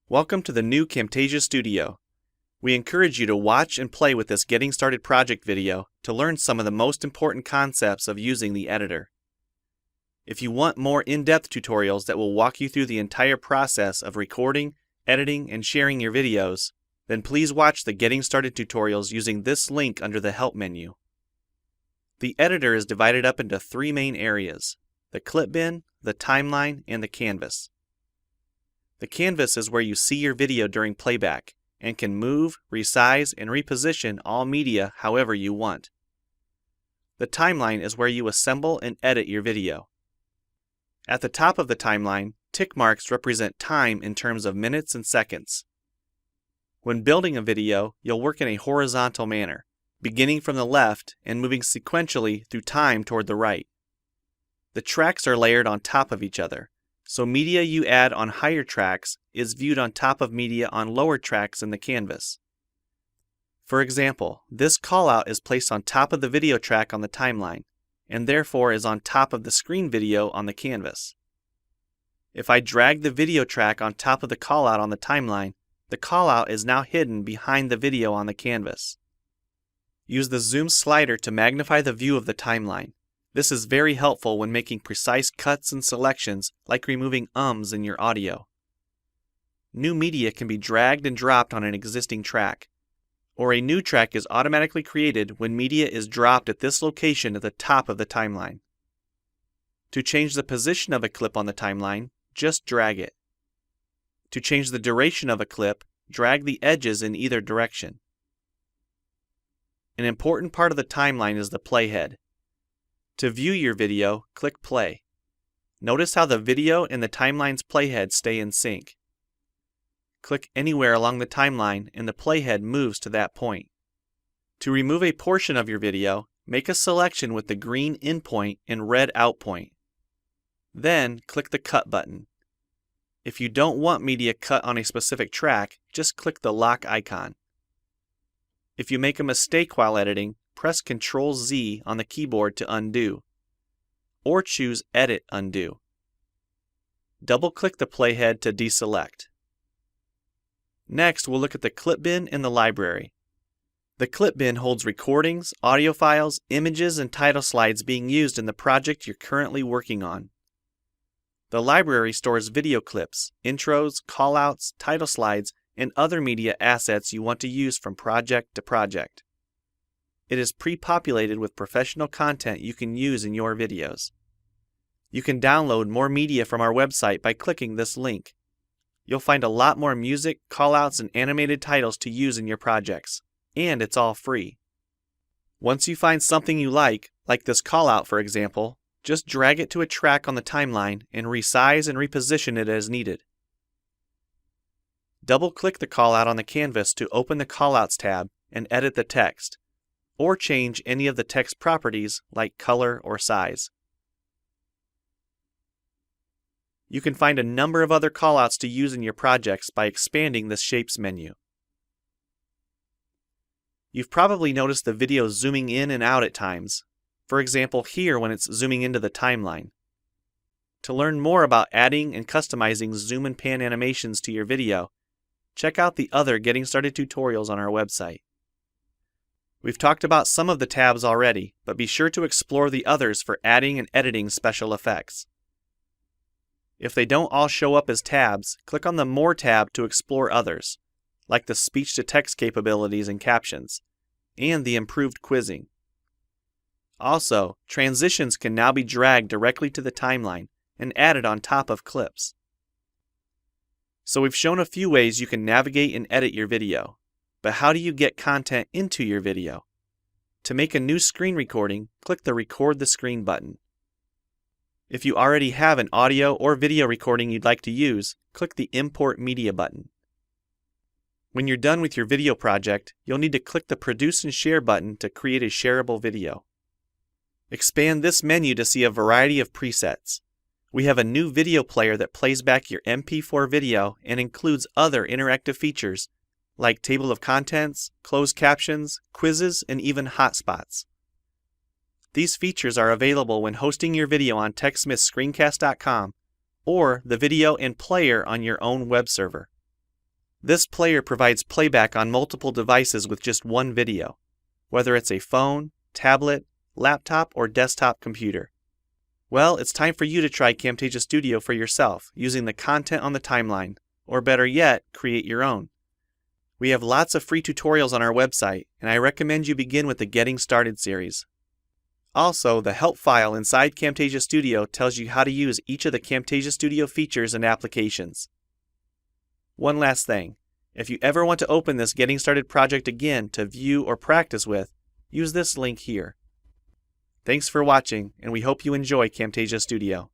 Welcome to the new Camtasia Studio. We encourage you to watch and play with this Getting Started project video to learn some of the most important concepts of using the editor. If you want more in-depth tutorials that will walk you through the entire process of recording, editing, and sharing your videos, then please watch the Getting Started tutorials using this link under the Help menu. The editor is divided up into three main areas: the clip bin, the timeline, and the canvas. The canvas is where you see your video during playback and can move, resize, and reposition all media however you want. The timeline is where you assemble and edit your video. At the top of the timeline, tick marks represent time in terms of minutes and seconds. When building a video, you'll work in a horizontal manner, beginning from the left and moving sequentially through time toward the right. The tracks are layered on top of each other, so media you add on higher tracks is viewed on top of media on lower tracks in the canvas. For example, this callout is placed on top of the video track on the timeline, and therefore is on top of the screen video on the canvas. If I drag the video track on top of the callout on the timeline, the callout is now hidden behind the video on the canvas. Use the zoom slider to magnify the view of the timeline. This is very helpful when making precise cuts and selections, like removing ums in your audio. New media can be dragged and dropped on an existing track, or a new track is automatically created when media is dropped at this location at the top of the timeline. To change the position of a clip on the timeline, just drag it. To change the duration of a clip, drag the edges in either direction. An important part of the timeline is the playhead. To view your video, click play. Notice how the video and the timeline's playhead stay in sync. Click anywhere along the timeline and the playhead moves to that point. To remove a portion of your video, make a selection with the green in point and red out point. Then click the cut button. If you don't want media cut on a specific track, just click the lock icon. If you make a mistake while editing, press Ctrl-Z on the keyboard to undo, or choose Edit Undo. Double-click the playhead to deselect. Next, we'll look at the clip bin in the library. The clip bin holds recordings, audio files, images, and title slides being used in the project you're currently working on. The library stores video clips, intros, callouts, title slides, and other media assets you want to use from project to project. It is pre-populated with professional content you can use in your videos. You can download more media from our website by clicking this link. You'll find a lot more music, callouts, and animated titles to use in your projects, and it's all free. Once you find something you like this callout for example, just drag it to a track on the timeline and resize and reposition it as needed. Double-click the callout on the canvas to open the Callouts tab and edit the text, or change any of the text properties like color or size. You can find a number of other callouts to use in your projects by expanding the Shapes menu. You've probably noticed the video zooming in and out at times, for example here when it's zooming into the timeline. To learn more about adding and customizing zoom and pan animations to your video, check out the other Getting Started tutorials on our website. We've talked about some of the tabs already, but be sure to explore the others for adding and editing special effects. If they don't all show up as tabs, click on the More tab to explore others, like the speech-to-text capabilities and captions, and the improved quizzing. Also, transitions can now be dragged directly to the timeline and added on top of clips. So we've shown a few ways you can navigate and edit your video. But how do you get content into your video? To make a new screen recording, click the Record the Screen button. If you already have an audio or video recording you'd like to use, click the Import Media button. When you're done with your video project, you'll need to click the Produce and Share button to create a shareable video. Expand this menu to see a variety of presets. We have a new video player that plays back your MP4 video and includes other interactive features like table of contents, closed captions, quizzes, and even hotspots. These features are available when hosting your video on TechSmithScreencast.com or the video and player on your own web server. This player provides playback on multiple devices with just one video, whether it's a phone, tablet, laptop, or desktop computer. Well, it's time for you to try Camtasia Studio for yourself using the content on the timeline, or better yet, create your own. We have lots of free tutorials on our website, and I recommend you begin with the Getting Started series. Also, the help file inside Camtasia Studio tells you how to use each of the Camtasia Studio features and applications. One last thing, if you ever want to open this Getting Started project again to view or practice with, use this link here. Thanks for watching, and we hope you enjoy Camtasia Studio.